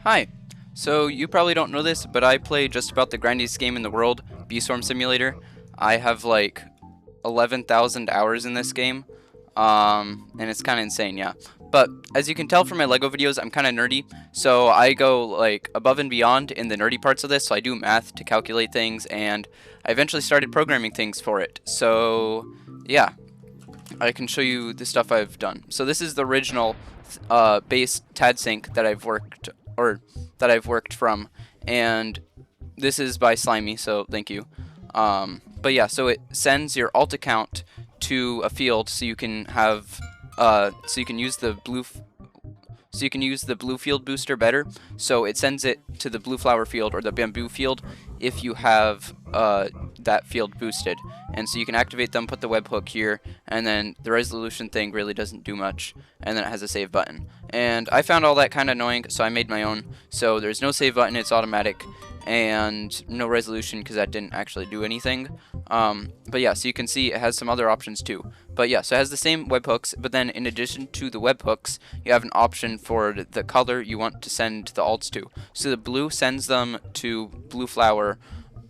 Hi. So you probably don't know this, but I play just about the grindiest game in the world, Beestorm Simulator. I have like 11,000 hours in this game, and it's kind of insane, yeah. But as you can tell from my LEGO videos, I'm kind of nerdy, so I go like above and beyond in the nerdy parts of this. So I do math to calculate things, and I eventually started programming things for it. So yeah, I can show you the stuff I've done. So this is the original base TAD sync that I've worked from, and this is by Slymi, so thank you. But yeah, so it sends your alt account to a field, so you can have so you can use the blue field booster better. So it sends it to the blue flower field or the bamboo field if you have that field boosted. And so you can activate them, put the webhook here, and then the resolution thing really doesn't do much. And then it has a save button. And I found all that kind of annoying, so I made my own. So there's no save button, it's automatic, and no resolution because that didn't actually do anything. But yeah, so you can see it has some other options too. But yeah, so it has the same webhooks, but then in addition to the webhooks, you have an option for the color you want to send the alts to. So the blue sends them to blue flower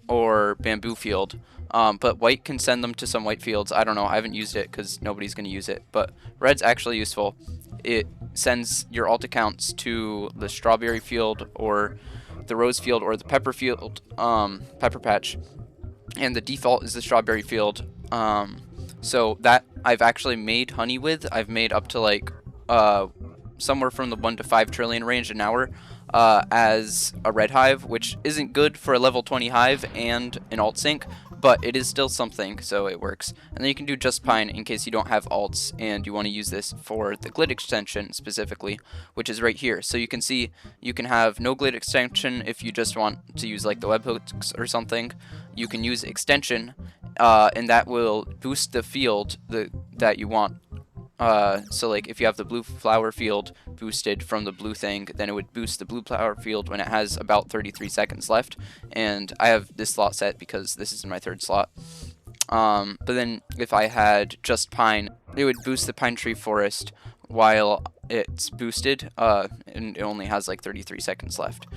or bamboo field, but white can send them to some white fields. I don't know, I haven't used it because nobody's going to use it, but red's actually useful. It sends your alt accounts to the strawberry field or the rose field or the pepper field, pepper patch, and the default is the strawberry field. So that I've actually made honey with. I've made up to like somewhere from the 1 to 5 trillion range an hour as a red hive, which isn't good for a level 20 hive and an alt sync, but it is still something, so it works. And then you can do just pine in case you don't have alts and you want to use this for the glit extension specifically, which is right here. So you can see you can have no glit extension if you just want to use like the webhooks or something. You can use extension, and that will boost the field that you want. So like if you have the blue flower field boosted from the blue thing, then it would boost the blue flower field when it has about 33 seconds left. And I have this slot set because this is in my third slot. But then if I had just pine, it would boost the pine tree forest while it's boosted, and it only has like 33 seconds left.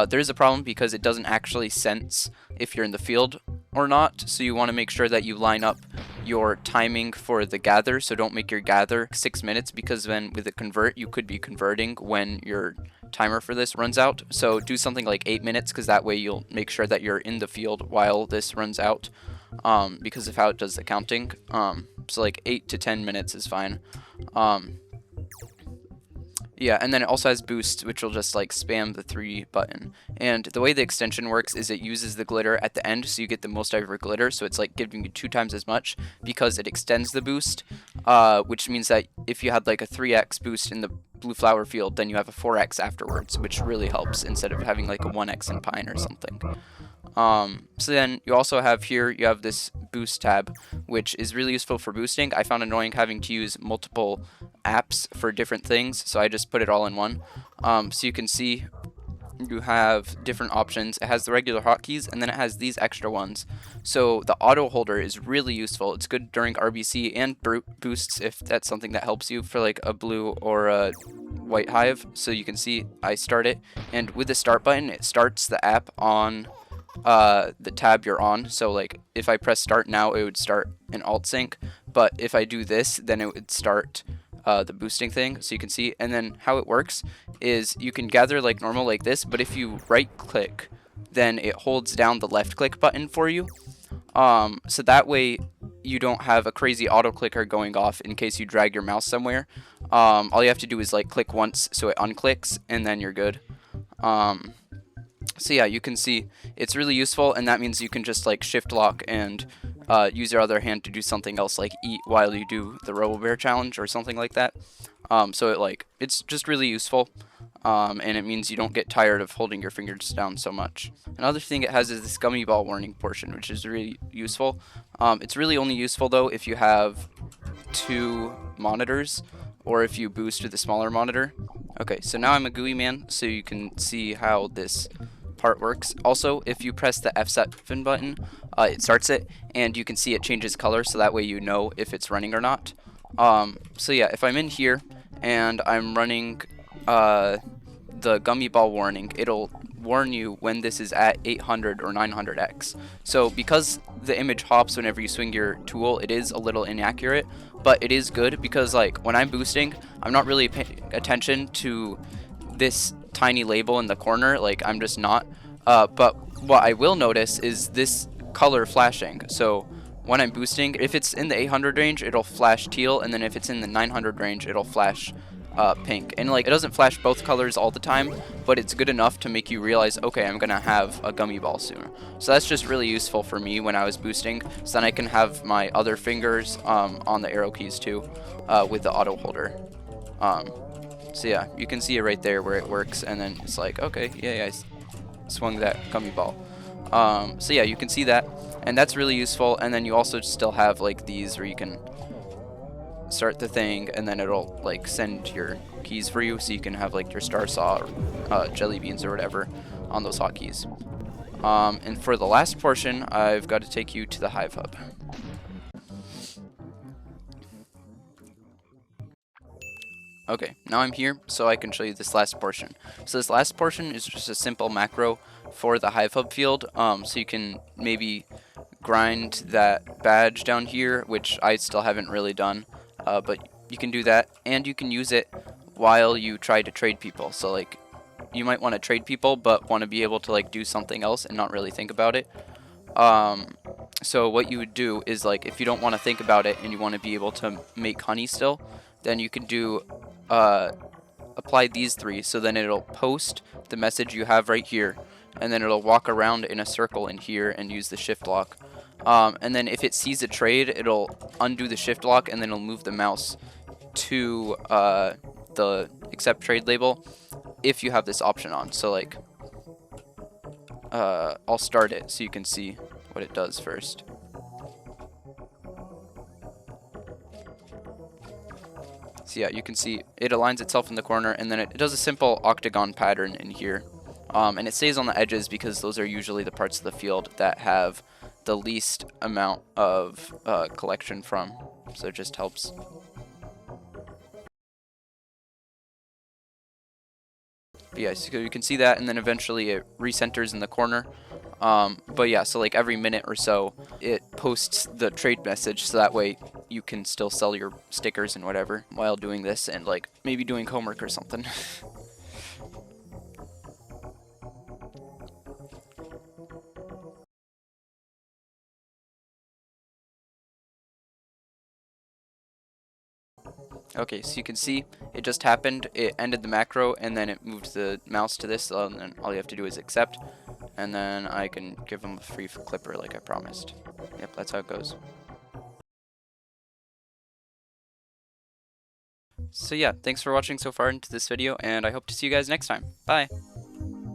There's a problem because it doesn't actually sense if you're in the field or not, so you want to make sure that you line up your timing for the gather, so don't make your gather 6 minutes, because then with a convert you could be converting when your timer for this runs out. So do something like 8 minutes, because that way you'll make sure that you're in the field while this runs out, because of how it does the counting. So like 8 to 10 minutes is fine. Yeah, and then it also has boost, which will just like spam the 3 button. And the way the extension works is it uses the glitter at the end, so you get the most out of your glitter. So it's like giving you 2 times as much because it extends the boost, which means that if you had like a 3x boost in the blue flower field, then you have a 4x afterwards, which really helps instead of having like a 1x in pine or something. So then you also have here, you have this boost tab, which is really useful for boosting. I found annoying having to use multiple apps for different things, so I just put it all in one. So you can see you have different options. It has the regular hotkeys, and then it has these extra ones. So the auto holder is really useful. It's good during RBC and boosts if that's something that helps you for like a blue or a white hive. So you can see I start it, and with the start button, it starts the app on the tab you're on. So like if I press start now, it would start an alt sync, but if I do this, then it would start the boosting thing. So you can see, and then how it works is you can gather like normal like this, but if you right click, then it holds down the left click button for you, so that way you don't have a crazy auto clicker going off in case you drag your mouse somewhere. All you have to do is like click once so it unclicks, and then you're good. So yeah, you can see it's really useful, and that means you can just like shift lock and use your other hand to do something else, like eat while you do the Robo Bear challenge or something like that. So it's just really useful, and it means you don't get tired of holding your fingers down so much. Another thing it has is this gummy ball warning portion, which is really useful. It's really only useful though if you have 2 monitors, or if you boost with a smaller monitor. Okay, so now I'm a GUI man, so you can see how this part works. Also, if you press the F7 button, it starts it, and you can see it changes color, so that way you know if it's running or not. So yeah, if I'm in here and I'm running the gummy ball warning, it'll warn you when this is at 800 or 900x. So because the image hops whenever you swing your tool, it is a little inaccurate, but it is good because like when I'm boosting, I'm not really paying attention to this tiny label in the corner, like I'm just not. But what I will notice is this color flashing. So when I'm boosting, if it's in the 800 range, it'll flash teal, and then if it's in the 900 range, it'll flash pink. And like it doesn't flash both colors all the time, but it's good enough to make you realize, okay, I'm gonna have a gummy ball soon. So that's just really useful for me when I was boosting, so then I can have my other fingers on the arrow keys too, with the auto holder. So yeah, you can see it right there where it works, and then it's like, okay, yeah, I swung that gummy ball. So yeah, you can see that, and that's really useful. And then you also still have like these where you can start the thing, and then it'll like send your keys for you, so you can have like your star saw or jelly beans or whatever on those hotkeys. And for the last portion, I've got to take you to the Hive Hub. Okay, now I'm here, so I can show you this last portion. So this last portion is just a simple macro for the Hive Hub field, so you can maybe grind that badge down here, which I still haven't really done, but you can do that, and you can use it while you try to trade people. So like, you might want to trade people, but want to be able to like do something else and not really think about it. So what you would do is like, if you don't want to think about it and you want to be able to make honey still, then you can do apply these three, so then it'll post the message you have right here, and then it'll walk around in a circle in here and use the shift lock. And then if it sees a trade, it'll undo the shift lock, and then it'll move the mouse to the accept trade label if you have this option on. So like, I'll start it so you can see what it does first. So yeah, you can see it aligns itself in the corner, and then it does a simple octagon pattern in here. And it stays on the edges because those are usually the parts of the field that have the least amount of collection from. So it just helps. But yeah, so you can see that, and then eventually it recenters in the corner. But yeah, so like every minute or so, it posts the trade message, so that way you can still sell your stickers and whatever while doing this, and like maybe doing homework or something. Okay, so you can see it just happened. It ended the macro, and then it moved the mouse to this, and then all you have to do is accept, and then I can give them a free clipper like I promised. Yep, that's how it goes. So yeah, thanks for watching so far into this video, and I hope to see you guys next time. Bye!